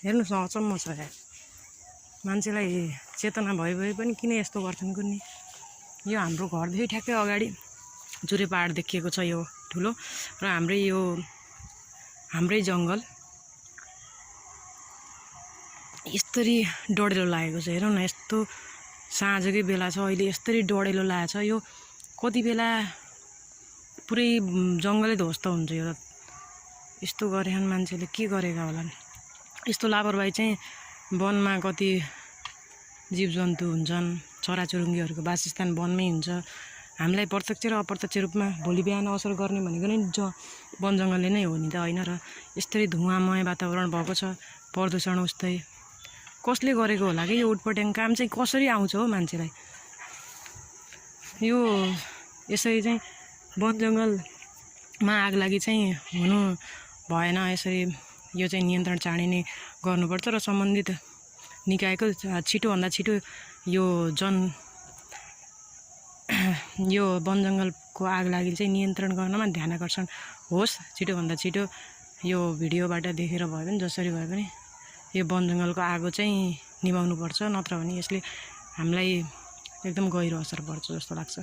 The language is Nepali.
हेर्नुस् न अचम्म छ यार मान्छेलाई चेतना भए पनि किन यस्तो गर्छन् कुन्नी यो हाम्रो घरदेखि ठ्याक्कै अगाडि जुरे पहाड देखिएको छ यो ठुलो र हाम्रै जङ्गल यस्तरी डढेलो लागेको छ हेरौँ न यस्तो साँझकै बेला छ अहिले यस्तरी डढेलो लागेको छ यो कति बेला पुरै जङ्गलै ध्वस्त हुन्छ यो यस्तो गरेछन् मान्छेले के गरेका होलान् यस्तो लापरवाही चाहिँ वनमा कति जीवजन्तु हुन्छन् चराचुरुङ्गीहरूको वासस्थान वनमै हुन्छ हामीलाई प्रत्यक्ष र अप्रत्यक्ष रूपमा भोलि बिहान असर गर्ने भनेको नै वन जङ्गलले नै हो नि त होइन र यस्तरी धुवाँमय वातावरण भएको छ प्रदूषण उस्तै कसले गरेको होला कि यो उटपट्याङ काम चाहिँ कसरी आउँछ हो मान्छेलाई यो यसरी चाहिँ वन जङ्गलमा आग लागि चाहिँ हुनु भएन यसरी यो चाहिँ नियन्त्रण चाँडै नै गर्नुपर्छ र सम्बन्धित निकायको छिटोभन्दा छिटो यो वन जङ्गलको आग लागि चाहिँ नियन्त्रण गर्नमा ध्यान आकर्षण होस् छिटोभन्दा छिटो यो भिडियोबाट देखेर भए पनि जसरी भए पनि यो वन जङ्गलको आगो चाहिँ निभाउनुपर्छ नत्र भने यसले हामीलाई एकदम गहिरो असर पर्छ जस्तो लाग्छ।